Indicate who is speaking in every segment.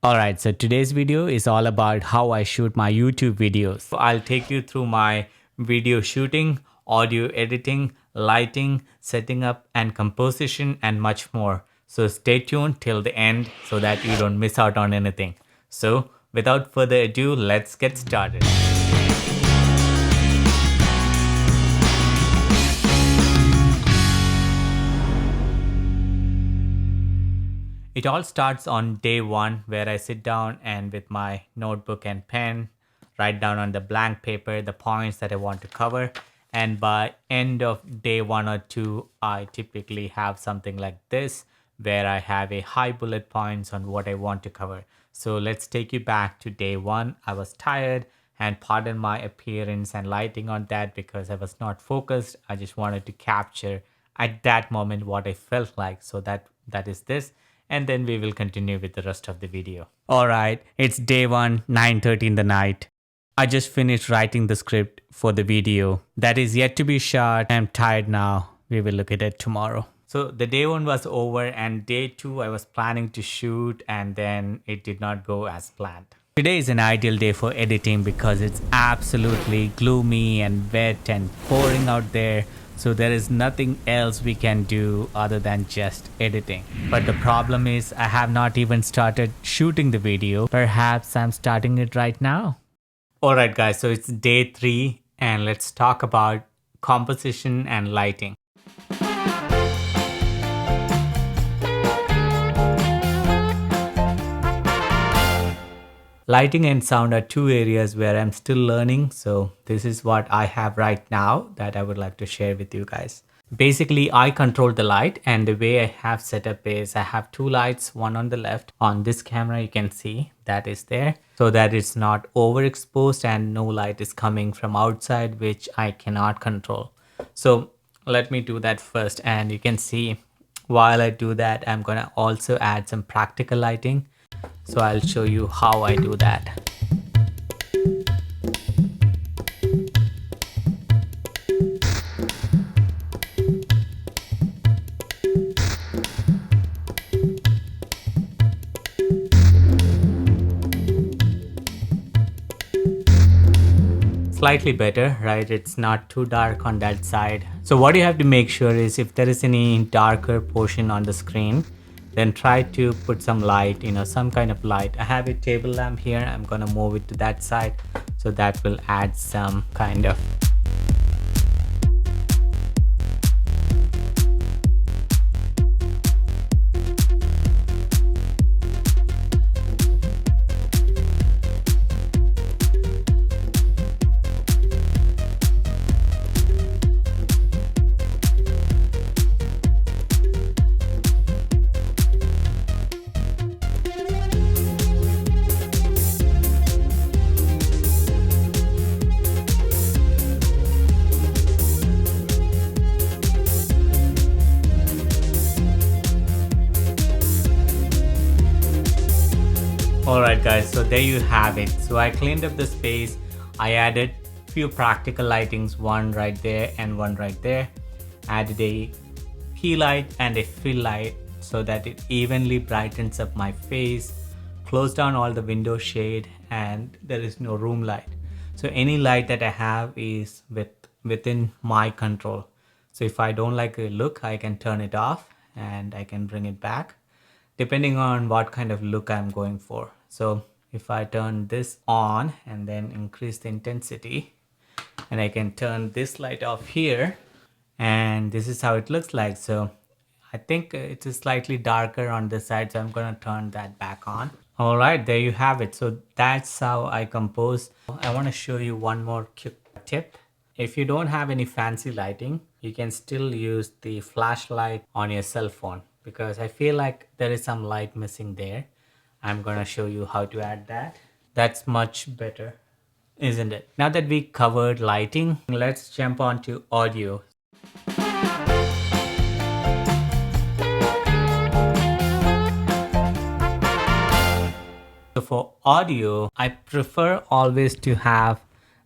Speaker 1: Alright, so today's video is all about how I shoot my YouTube videos. So I'll take you through my video shooting, audio editing, lighting, setting up and composition and much more. So stay tuned till the end so that you don't miss out on anything. So without further ado, let's get started. It all starts on day one where I sit down and with my notebook and pen, write down on the blank paper the points that I want to cover. And by end of day 1 or 2, I typically have something like this where I have a high bullet points on what I want to cover. So let's take you back to day one. I was tired and pardon my appearance and lighting on that because I was not focused. I just wanted to capture at that moment what I felt like. So that is this. And then we will continue with the rest of the video. Alright, it's day 1, 9:30 in the night. I just finished writing the script for the video. That is yet to be shot. I'm tired now. We will look at it tomorrow. So the day 1 was over and day 2 I was planning to shoot and then it did not go as planned. Today is an ideal day for editing because it's absolutely gloomy and wet and pouring out there. So there is nothing else we can do other than just editing. But the problem is I have not even started shooting the video. Perhaps I'm starting it right now. Alright guys, so it's day 3 and let's talk about composition and lighting. Lighting and sound are two areas where I'm still learning. So this is what I have right now that I would like to share with you guys. Basically, I control the light and the way I have set up is I have 2 lights, one on the left. On this camera, you can see that is there so that it's not overexposed and no light is coming from outside, which I cannot control. So let me do that first. And you can see while I do that, I'm going to also add some practical lighting. So I'll show you how I do that. Slightly better, right? It's not too dark on that side. So what you have to make sure is if there is any darker portion on the screen, then try to put some light, some kind of light. I have a table lamp here. I'm gonna move it to that side. So that will add some kind of. Alright guys, so there you have it. So I cleaned up the space. I added few practical lightings, one right there and one right there. Added a key light and a fill light so that it evenly brightens up my face. Close down all the window shade and there is no room light. So any light that I have is within my control. So if I don't like a look, I can turn it off and I can bring it back, depending on what kind of look I'm going for. So if I turn this on and then increase the intensity, and I can turn this light off here, and this is how it looks like. So I think it is slightly darker on this side, so I'm gonna turn that back on. All right, there you have it. So that's how I compose. I wanna show you one more quick tip. If you don't have any fancy lighting, you can still use the flashlight on your cell phone, because I feel like there is some light missing there. I'm gonna show you how to add that. That's much better, isn't it? Now that we covered lighting, let's jump on to audio. So for audio, I prefer always to have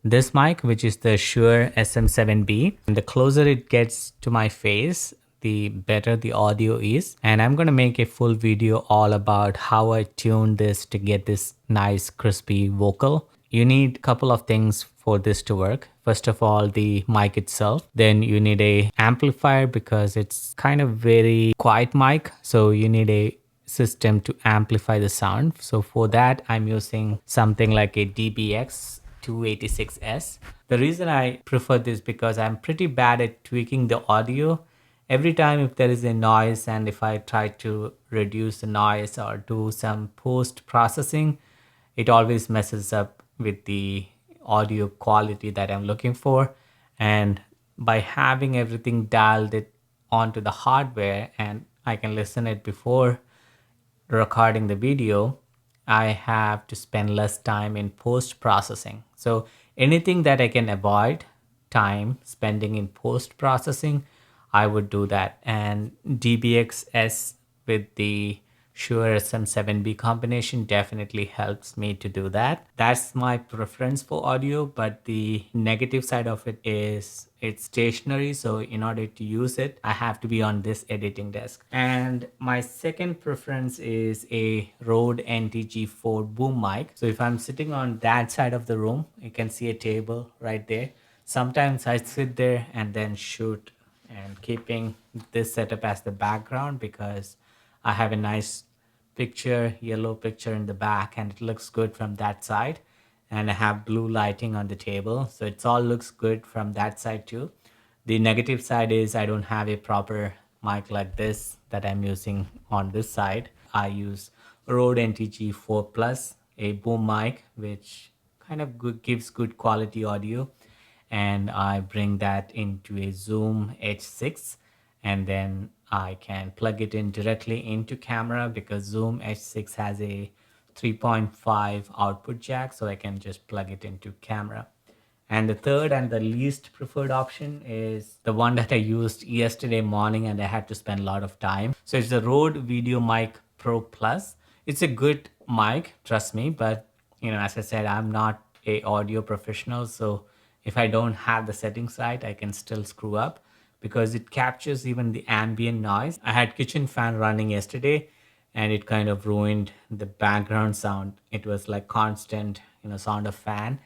Speaker 1: this mic, which is the Shure SM7B. And the closer it gets to my face, the better the audio is. And I'm going to make a full video all about how I tuned this to get this nice crispy vocal. You need a couple of things for this to work. First of all, the mic itself. Then you need a amplifier because it's kind of very quiet mic. So you need a system to amplify the sound. So for that, I'm using something like a DBX 286S. The reason I prefer this because I'm pretty bad at tweaking the audio. Every time if there is a noise and if I try to reduce the noise or do some post processing, it always messes up with the audio quality that I'm looking for. And by having everything dialed it onto the hardware and I can listen it before recording the video, I have to spend less time in post processing. So anything that I can avoid time spending in post processing, I would do that. And DBXS with the Shure SM7B combination definitely helps me to do that. That's my preference for audio, but the negative side of it is it's stationary. So in order to use it, I have to be on this editing desk. And my second preference is a Rode NTG4 boom mic. So if I'm sitting on that side of the room, you can see a table right there. Sometimes I sit there and then shoot, and keeping this setup as the background because I have a nice yellow picture in the back, and it looks good from that side. And I have blue lighting on the table, so it all looks good from that side too. The negative side is I don't have a proper mic like this that I'm using on this side. I use Rode NTG 4 Plus, a boom mic, which kind of gives good quality audio. And I bring that into a Zoom H6, and then I can plug it in directly into camera because Zoom H6 has a 3.5 output jack, so I can just plug it into camera. And the third and the least preferred option is the one that I used yesterday morning and I had to spend a lot of time. So it's the Rode Video Mic Pro Plus. It's a good mic, trust me, but as I said, I'm not a audio professional, so if I don't have the settings right, I can still screw up because it captures even the ambient noise. I had kitchen fan running yesterday and it kind of ruined the background sound. It was like constant, sound of fan.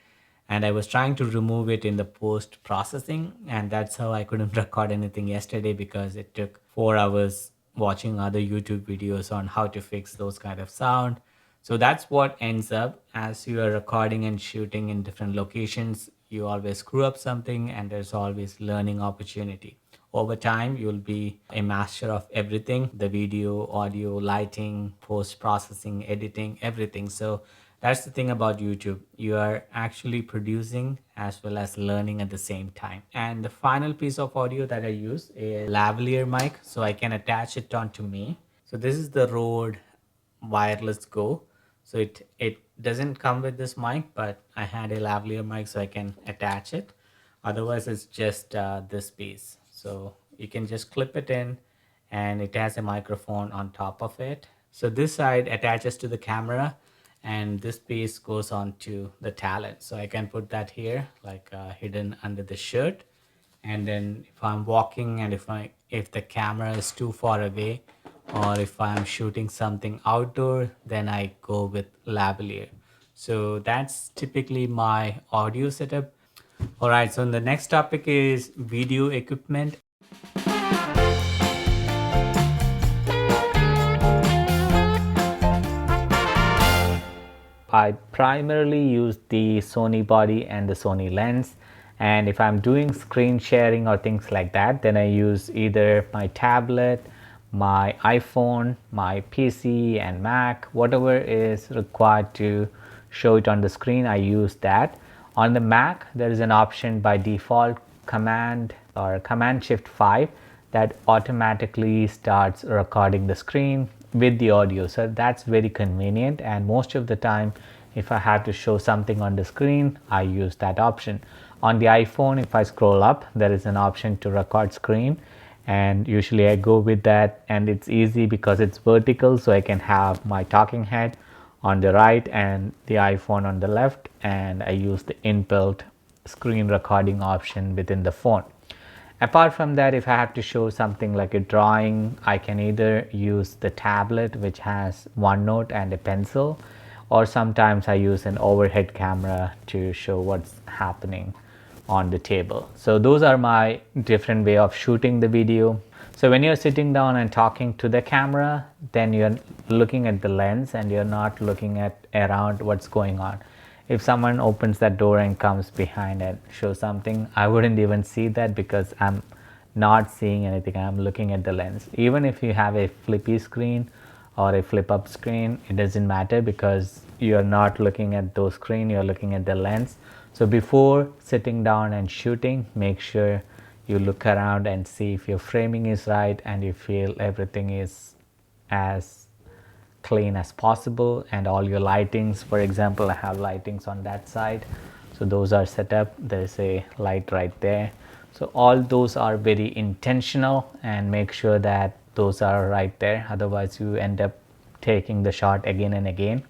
Speaker 1: And I was trying to remove it in the post processing, and that's how I couldn't record anything yesterday because it took 4 hours watching other YouTube videos on how to fix those kind of sound. So that's what ends up as you are recording and shooting in different locations. You always screw up something and there's always learning opportunity. Over time, you'll be a master of everything, the video, audio, lighting, post-processing, editing, everything. So that's the thing about YouTube. You are actually producing as well as learning at the same time. And the final piece of audio that I use is a lavalier mic, so I can attach it onto me. So this is the Rode Wireless Go. So it doesn't come with this mic, but I had a lavalier mic so I can attach it. Otherwise, it's just this piece. So you can just clip it in and it has a microphone on top of it. So this side attaches to the camera and this piece goes on to the talent. So I can put that here like hidden under the shirt. And then if I'm walking and if the camera is too far away, or if I'm shooting something outdoor, then I go with lavalier. So that's typically my audio setup. All right, so the next topic is video equipment. I primarily use the Sony body and the Sony lens. And if I'm doing screen sharing or things like that, then I use either my tablet, my iPhone, my PC and Mac, whatever is required to show it on the screen, I use that. On the Mac, there is an option by default, Command Shift 5, that automatically starts recording the screen with the audio. So that's very convenient, and most of the time if I have to show something on the screen, I use that option. On the iPhone, if I scroll up, there is an option to record screen, and usually I go with that, and it's easy because it's vertical, so I can have my talking head on the right and the iPhone on the left, and I use the inbuilt screen recording option within the phone. Apart from that, if I have to show something like a drawing, I can either use the tablet which has OneNote and a pencil, or sometimes I use an overhead camera to show what's happening on the table. So those are my different way of shooting the video. So when you're sitting down and talking to the camera, then you're looking at the lens and you're not looking at around what's going on. If someone opens that door and comes behind and shows something, I wouldn't even see that because I'm not seeing anything. I'm looking at the lens. Even if you have a flippy screen or a flip up screen, it doesn't matter because you're not looking at those screen, you're looking at the lens. So before sitting down and shooting, make sure you look around and see if your framing is right and you feel everything is as clean as possible, and all your lightings, for example, I have lightings on that side, so those are set up. There's a light right there, so all those are very intentional, and make sure that those are right there, otherwise you end up taking the shot again and again.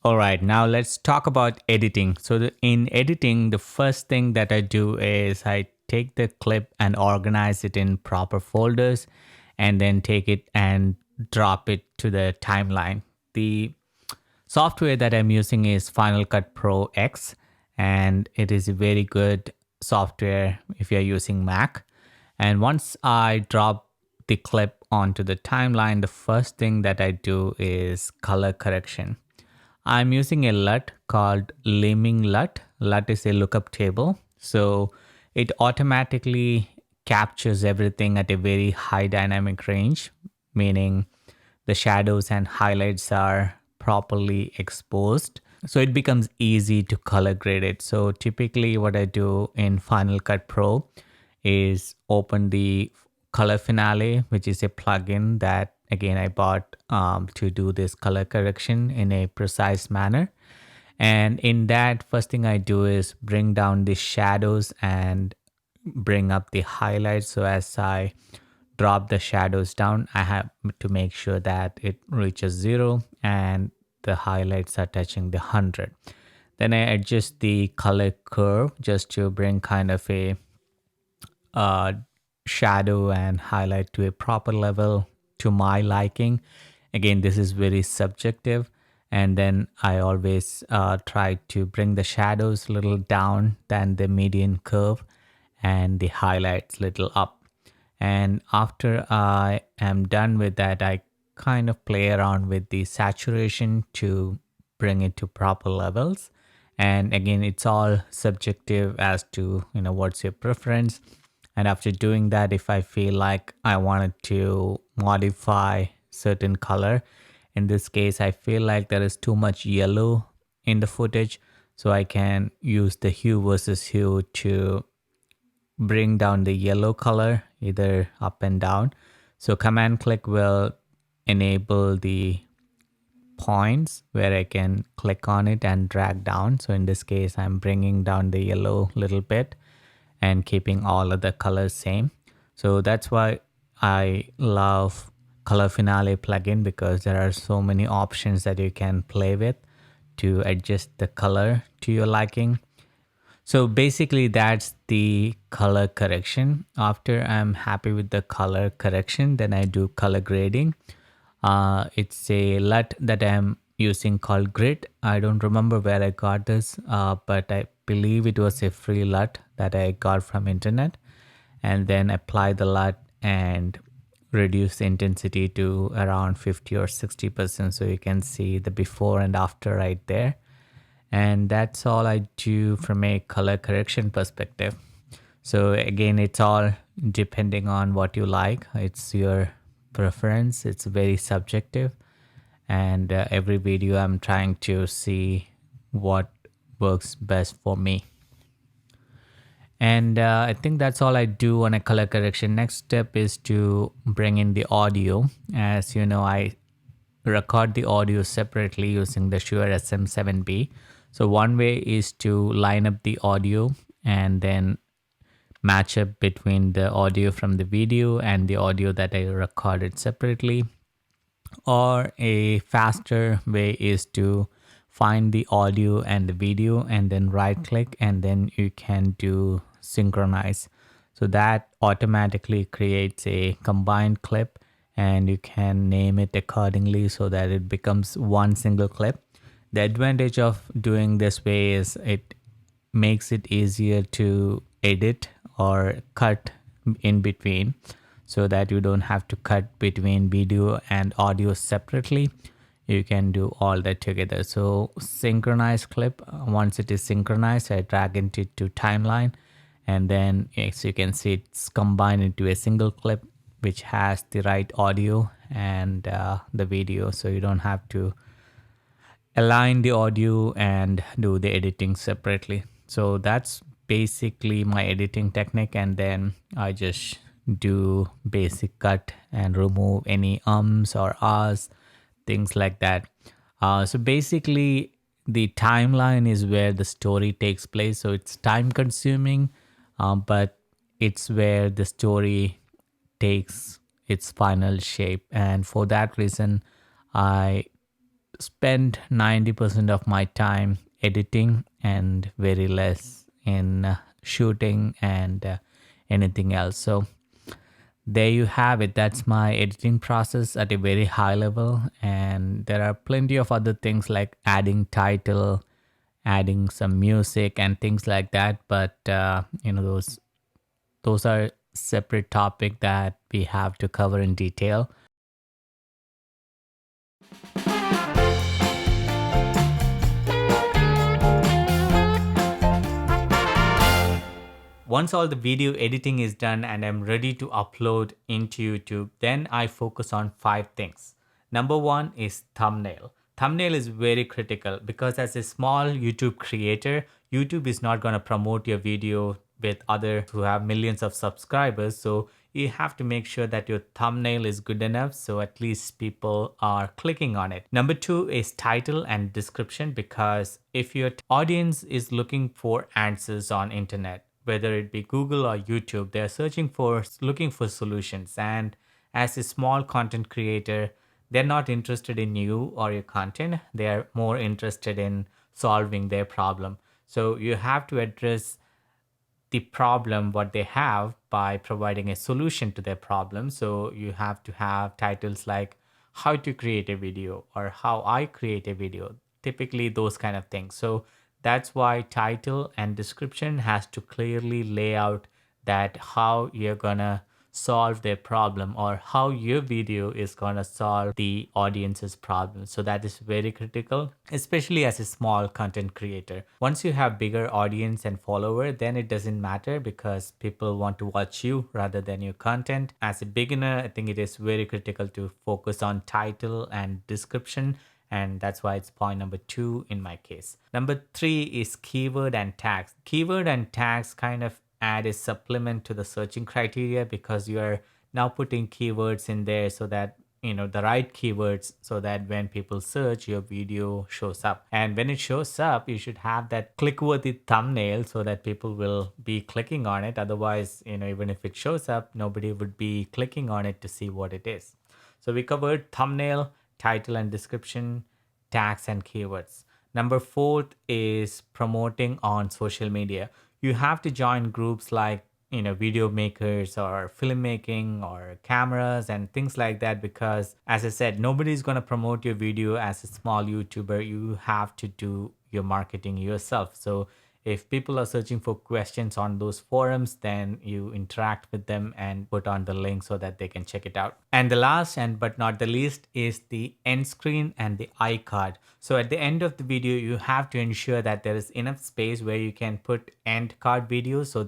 Speaker 1: All right, now let's talk about editing. So in editing, the first thing that I do is I take the clip and organize it in proper folders, and then take it and drop it to the timeline. The software that I'm using is Final Cut Pro X, and it is a very good software if you're using Mac. And once I drop the clip onto the timeline, the first thing that I do is color correction. I'm using a LUT called Liming LUT. LUT is a lookup table. So it automatically captures everything at a very high dynamic range, meaning the shadows and highlights are properly exposed. So it becomes easy to color grade it. So typically what I do in Final Cut Pro is open the Color Finale, which is a plugin that again I bought to do this color correction in a precise manner. And in that, first thing I do is bring down the shadows and bring up the highlights. So as I drop the shadows down, I have to make sure that it reaches 0 and the highlights are touching the 100. Then I adjust the color curve just to bring kind of a shadow and highlight to a proper level to my liking. Again, this is very subjective. And then I always try to bring the shadows a little down than the median curve and the highlights little up. And after I am done with that, I kind of play around with the saturation to bring it to proper levels. And again, it's all subjective as to, what's your preference. And after doing that, if I feel like I wanted to modify certain color, in this case, I feel like there is too much yellow in the footage, so I can use the hue versus hue to bring down the yellow color either up and down. So command click will enable the points where I can click on it and drag down. So in this case, I'm bringing down the yellow a little bit and keeping all of the colors same. So that's why I love Color Finale plugin, because there are so many options that you can play with to adjust the color to your liking. So basically that's the color correction. After I'm happy with the color correction, then I do color grading. It's a LUT that I'm using called Grid. I don't remember where I got this, but I believe it was a free LUT that I got from internet. And then apply the LUT and reduce the intensity to around 50 or 60%, so you can see the before and after right there. And that's all I do from a color correction perspective. So again, it's all depending on what you like. It's your preference. It's very subjective. And every video I'm trying to see what works best for me. And I think that's all I do on a color correction. Next step is to bring in the audio. As you know, I record the audio separately using the Shure SM7B. So one way is to line up the audio and then match up between the audio from the video and the audio that I recorded separately. Or a faster way is to find the audio and the video and then right click and then you can do synchronize. So that automatically creates a combined clip and you can name it accordingly so that it becomes one single clip. The advantage of doing this way is it makes it easier to edit or cut in between so that you don't have to cut between video and audio separately. You can do all that together. So synchronize clip, once it is synchronized, I drag it to timeline and then as you can see it's combined into a single clip which has the right audio and the video, so you don't have to align the audio and do the editing separately. So that's basically my editing technique, and then I just do basic cut and remove any ums or ahs, things like that. So basically the timeline is where the story takes place, so it's time consuming, but it's where the story takes its final shape, and for that reason I spend 90% of my time editing and very less in shooting and anything else. So there you have it. That's my editing process at a very high level. And there are plenty of other things like adding title, adding some music and things like that. But those are separate topic that we have to cover in detail. Once all the video editing is done and I'm ready to upload into YouTube, then I focus on 5 things. Number one is thumbnail. Thumbnail is very critical because as a small YouTube creator, YouTube is not going to promote your video with others who have millions of subscribers. So you have to make sure that your thumbnail is good enough so at least people are clicking on it. Number two is title and description, because if your audience is looking for answers on internet, whether it be Google or YouTube, they're looking for solutions. And as a small content creator, they're not interested in you or your content. They're more interested in solving their problem. So you have to address the problem what they have by providing a solution to their problem. So you have to have titles like how to create a video or how I create a video, typically those kind of things. So that's why title and description has to clearly lay out that how you're gonna solve their problem or how your video is gonna solve the audience's problem. So that is very critical, especially as a small content creator. Once you have bigger audience and follower, then it doesn't matter because people want to watch you rather than your content. As a beginner, I think it is very critical to focus on title and description, and that's why it's point number 2 in my case. Number 3 is keyword and tags. Keyword and tags kind of add a supplement to the searching criteria because you are now putting keywords in there so that the right keywords, so that when people search, your video shows up. And when it shows up, you should have that click worthy thumbnail so that people will be clicking on it. Otherwise, even if it shows up, nobody would be clicking on it to see what it is. So we covered thumbnail, title and description, tags and keywords. Number 4 is promoting on social media. You have to join groups like video makers or filmmaking or cameras and things like that, because as I said, nobody's going to promote your video as a small YouTuber. You have to do your marketing yourself. So if people are searching for questions on those forums, then you interact with them and put on the link so that they can check it out. And the last and but not the least is the end screen and the iCard. So at the end of the video, you have to ensure that there is enough space where you can put end card videos so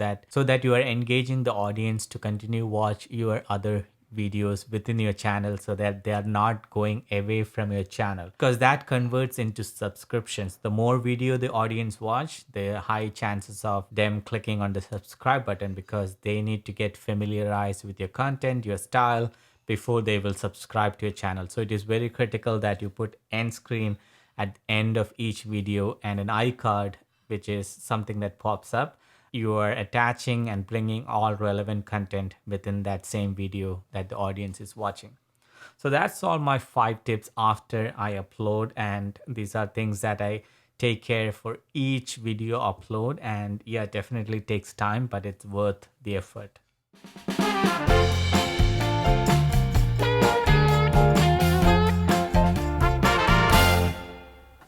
Speaker 1: that you are engaging the audience to continue watch your other videos within your channel, so that they are not going away from your channel, because that converts into subscriptions. The more video the audience watch, the high chances of them clicking on the subscribe button, because they need to get familiarized with your content, your style, before they will subscribe to your channel. So it is very critical that you put end screen at the end of each video and an iCard, which is something that pops up. You are attaching and bringing all relevant content within that same video that the audience is watching. So that's all my 5 tips after I upload, and these are things that I take care for each video upload. And yeah, definitely takes time, but it's worth the effort.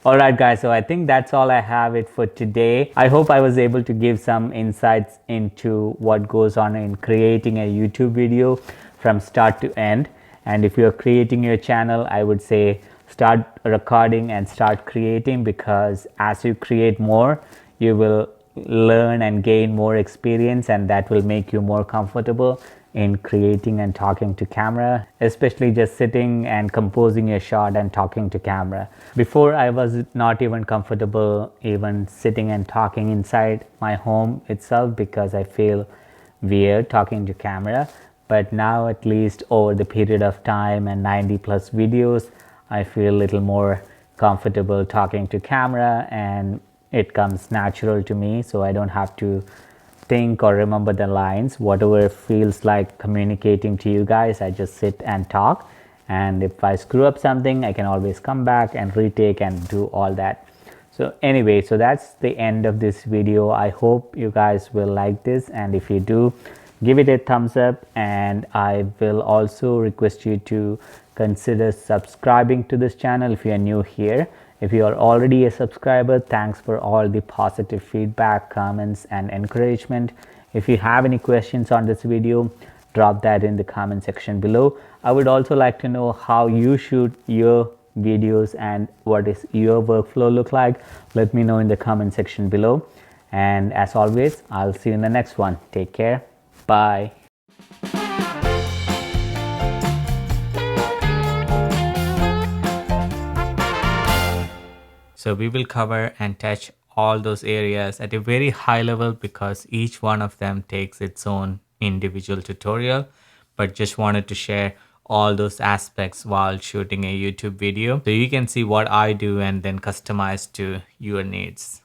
Speaker 1: All right, guys, so I think that's all I have it for today. I hope I was able to give some insights into what goes on in creating a YouTube video from start to end. And if you're creating your channel, I would say start recording and start creating, because as you create more, you will learn and gain more experience, and that will make you more comfortable in creating and talking to camera, especially just sitting and composing a shot and talking to camera. Before, I was not even comfortable even sitting and talking inside my home itself, because I feel weird talking to camera. But now, at least over the period of time and 90 plus videos, I feel a little more comfortable talking to camera, and it comes natural to me, so I don't have to think or remember the lines. Whatever feels like communicating to you guys, I just sit and talk. And if I screw up something, I can always come back and retake and do all that. So anyway, so that's the end of this video. I hope you guys will like this, and if you do, give it a thumbs up. And I will also request you to consider subscribing to this channel if you are new here. If you are already a subscriber, thanks for all the positive feedback, comments, and encouragement. If you have any questions on this video, drop that in the comment section below. I would also like to know how you shoot your videos and what is your workflow look like. Let me know in the comment section below. And as always, I'll see you in the next one. Take care. Bye. So we will cover and touch all those areas at a very high level, because each one of them takes its own individual tutorial, but just wanted to share all those aspects while shooting a YouTube video, so you can see what I do and then customize to your needs.